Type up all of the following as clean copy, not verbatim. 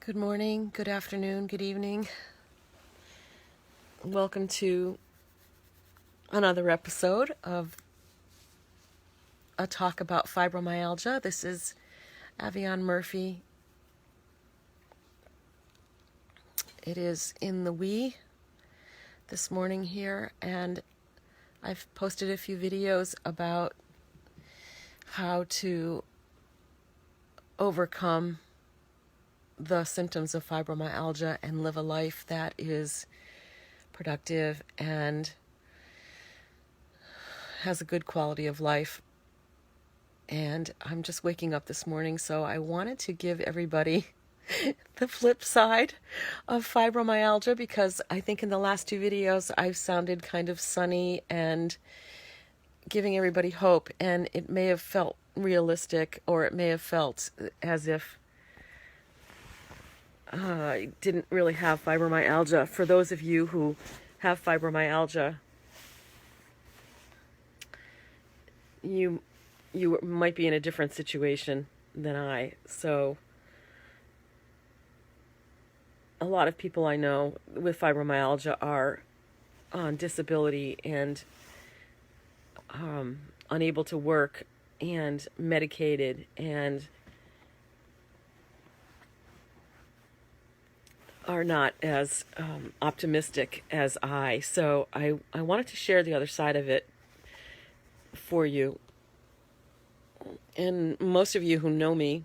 Good morning, good afternoon, good evening. Welcome to another episode of a talk about fibromyalgia. This is Avion Murphy. It is in the wee this morning here, and I've posted a few videos about how to overcome the symptoms of fibromyalgia and live a life that is productive and has a good quality of life. And I'm just waking up this morning, so I wanted to give everybody the flip side of fibromyalgia, because I think in the last two videos I've sounded kind of sunny and giving everybody hope, and it may have felt realistic, or it may have felt as if I didn't really have fibromyalgia. For those of you who have fibromyalgia, you might be in a different situation than I. So a lot of people I know with fibromyalgia are on disability and unable to work and medicated and are not as optimistic as I. So I wanted to share the other side of it for you. And most of you who know me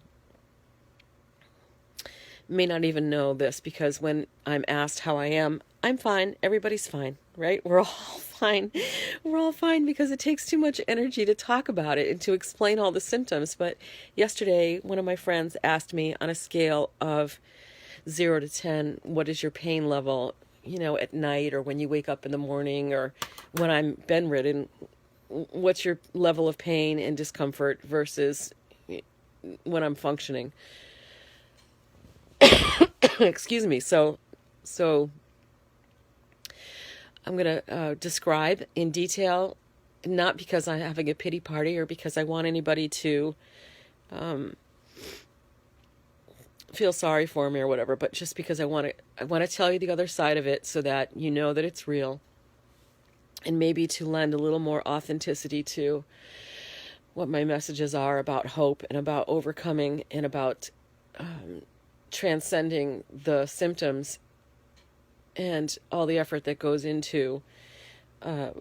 may not even know this, because when I'm asked how I am, I'm fine. Everybody's fine, right? We're all fine. We're all fine, because it takes too much energy to talk about it and to explain all the symptoms. But yesterday, one of my friends asked me, on a scale of 0 to 10, what is your pain level, at night, or when you wake up in the morning, or when I'm bedridden, what's your level of pain and discomfort versus when I'm functioning? Excuse me. So I'm going to describe in detail, not because I'm having a pity party or because I want anybody to feel sorry for me or whatever, but just because I want to tell you the other side of it, so that you know that it's real, and maybe to lend a little more authenticity to what my messages are about hope and about overcoming and about transcending the symptoms and all the effort that goes into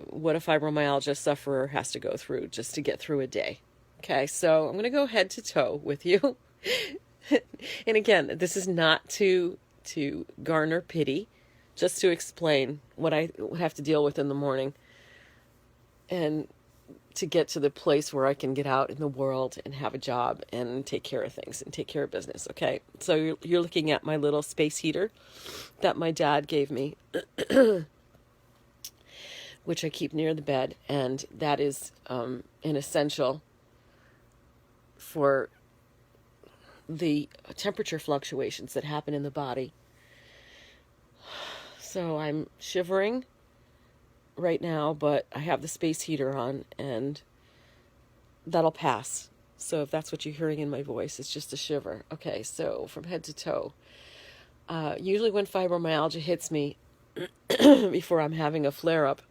what a fibromyalgia sufferer has to go through just to get through a day. Okay, so I'm going to go head to toe with you. And again, this is not to garner pity, just to explain what I have to deal with in the morning, and to get to the place where I can get out in the world and have a job and take care of things and take care of business. Okay, so you're looking at my little space heater that my dad gave me, which I keep near the bed, and that is an essential for the temperature fluctuations that happen in the body. So I'm shivering right now, but I have the space heater on, and that'll pass. So if that's what you're hearing in my voice, it's just a shiver. Okay, so from head to toe. Usually when fibromyalgia hits me, before I'm having a flare-up,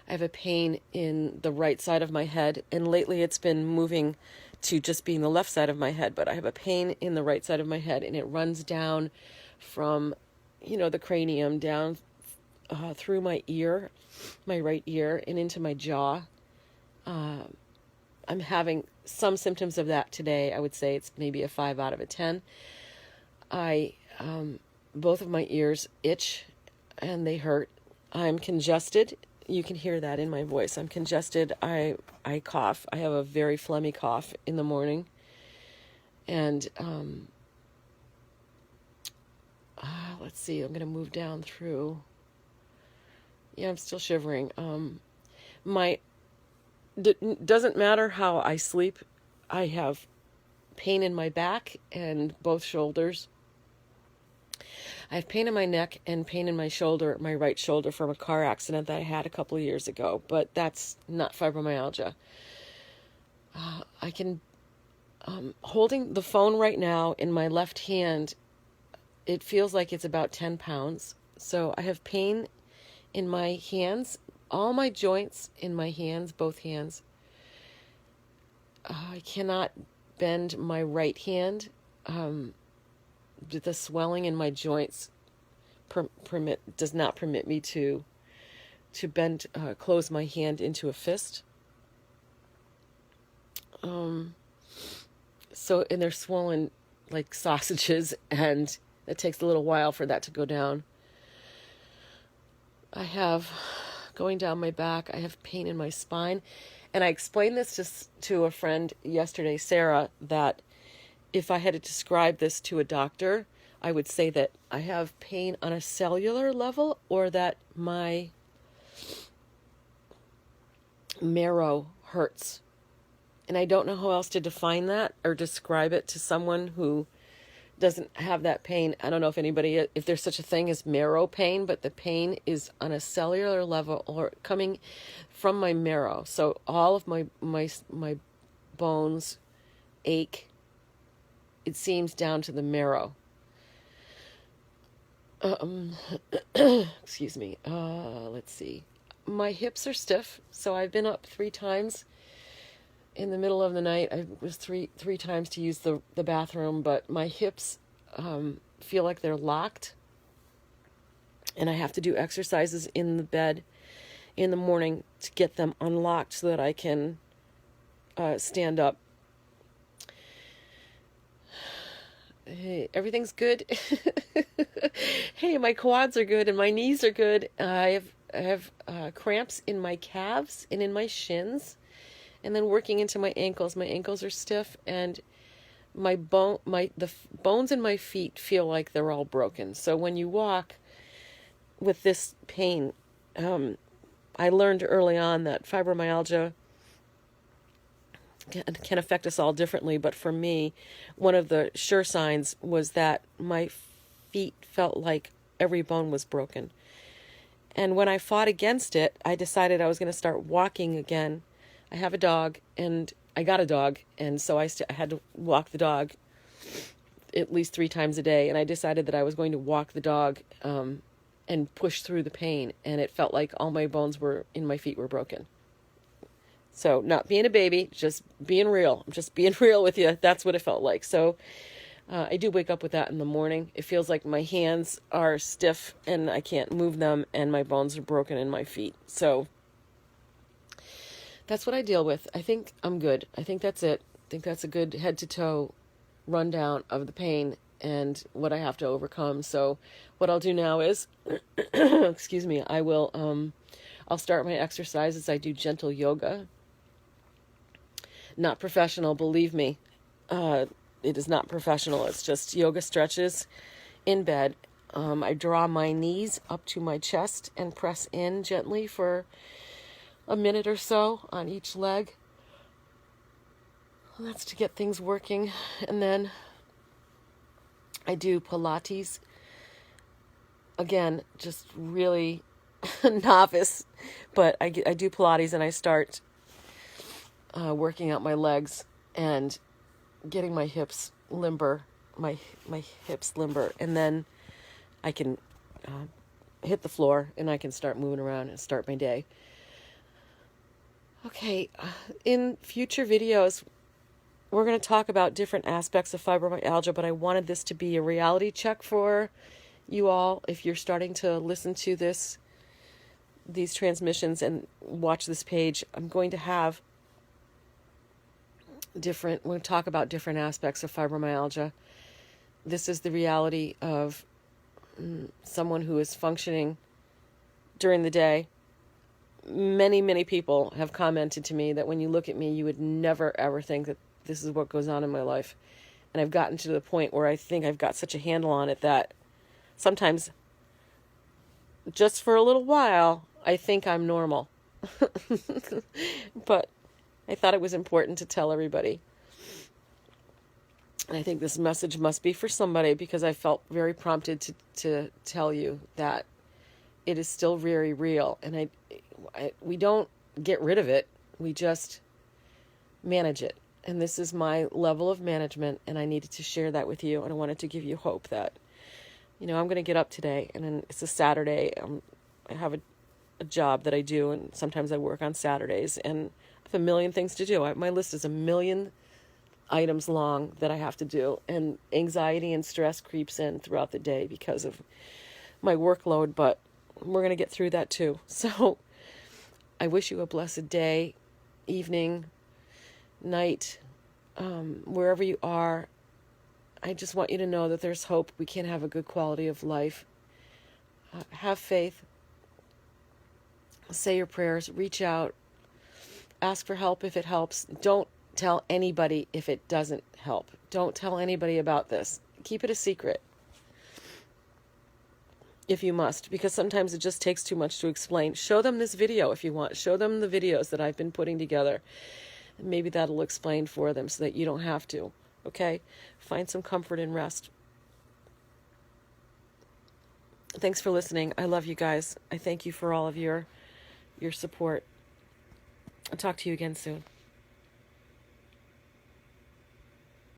I have a pain in the right side of my head, and lately it's been moving to just being the left side of my head, but I have a pain in the right side of my head, and it runs down from, the cranium down through my ear, my right ear, and into my jaw. I'm having some symptoms of that today. I would say it's maybe a 5 out of a 10. Both of my ears itch and they hurt. I'm congested. You can hear that in my voice. I'm congested. I cough. I have a very phlegmy cough in the morning. And let's see, I'm going to move down through. Yeah, I'm still shivering. Doesn't matter how I sleep. I have pain in my back and both shoulders. I have pain in my neck and pain in my shoulder, my right shoulder, from a car accident that I had a couple of years ago, but that's not fibromyalgia. I can Holding the phone right now in my left hand, it feels like it's about 10 pounds. So I have pain in my hands, all my joints in my hands, both hands. I cannot bend my right hand. The swelling in my joints does not permit me to bend, close my hand into a fist. So, and they're swollen like sausages, and it takes a little while for that to go down. Going down my back, I have pain in my spine. And I explained this to a friend yesterday, Sarah, that if I had to describe this to a doctor, I would say that I have pain on a cellular level, or that my marrow hurts. And I don't know how else to define that or describe it to someone who doesn't have that pain. I don't know if there's such a thing as marrow pain, but the pain is on a cellular level or coming from my marrow. So all of my bones ache. It seems down to the marrow. Excuse me. Let's see. My hips are stiff, so I've been up 3 times. In the middle of the night, I was three times to use the bathroom, but my hips feel like they're locked, and I have to do exercises in the bed in the morning to get them unlocked so that I can stand up. Hey, everything's good. Hey, my quads are good and my knees are good. I have cramps in my calves and in my shins. And then working into my ankles are stiff, and the bones in my feet feel like they're all broken. So when you walk with this pain, I learned early on that fibromyalgia can affect us all differently. But for me, one of the sure signs was that my feet felt like every bone was broken. And when I fought against it, I decided I was going to start walking again. I have a dog, and I got a dog, and so I had to walk the dog at least 3 times a day, and I decided that I was going to walk the dog and push through the pain, and it felt like all my bones in my feet were broken. So not being a baby, just being real. I'm just being real with you. That's what it felt like. So I do wake up with that in the morning. It feels like my hands are stiff, and I can't move them, and my bones are broken in my feet. So that's what I deal with. I think I'm good. I think that's it. I think that's a good head-to-toe rundown of the pain and what I have to overcome. So what I'll do now is, excuse me, I'll start my exercises. I do gentle yoga. Not professional, believe me. It is not professional. It's just yoga stretches in bed. I draw my knees up to my chest and press in gently for a minute or so on each leg. And that's to get things working. And then I do Pilates. Again, just really novice, but I do Pilates, and I start working out my legs and getting my hips limber, my hips limber, and then I can hit the floor and I can start moving around and start my day. Okay, in future videos, we're going to talk about different aspects of fibromyalgia, but I wanted this to be a reality check for you all. If you're starting to listen to these transmissions and watch this page, I'm going to have we're going to talk about different aspects of fibromyalgia. This is the reality of someone who is functioning during the day. Many, many people have commented to me that when you look at me, you would never, ever think that this is what goes on in my life. And I've gotten to the point where I think I've got such a handle on it that sometimes, just for a little while, I think I'm normal. But I thought it was important to tell everybody. And I think this message must be for somebody, because I felt very prompted to tell you that it is still very real. And we don't get rid of it. We just manage it. And this is my level of management, and I needed to share that with you. And I wanted to give you hope that, I'm going to get up today, and then it's a Saturday. I have a job that I do, and sometimes I work on Saturdays, and I have a million things to do. My list is a million items long that I have to do, and anxiety and stress creeps in throughout the day because of my workload, but we're going to get through that too. So I wish you a blessed day, evening, night, wherever you are. I just want you to know that there's hope. We can have a good quality of life. Have faith. Say your prayers. Reach out. Ask for help if it helps. Don't tell anybody if it doesn't help. Don't tell anybody about this. Keep it a secret if you must, because sometimes it just takes too much to explain. Show them this video if you want. Show them the videos that I've been putting together. Maybe that'll explain for them so that you don't have to. Okay? Find some comfort and rest. Thanks for listening. I love you guys. I thank you for all of your support. I'll talk to you again soon.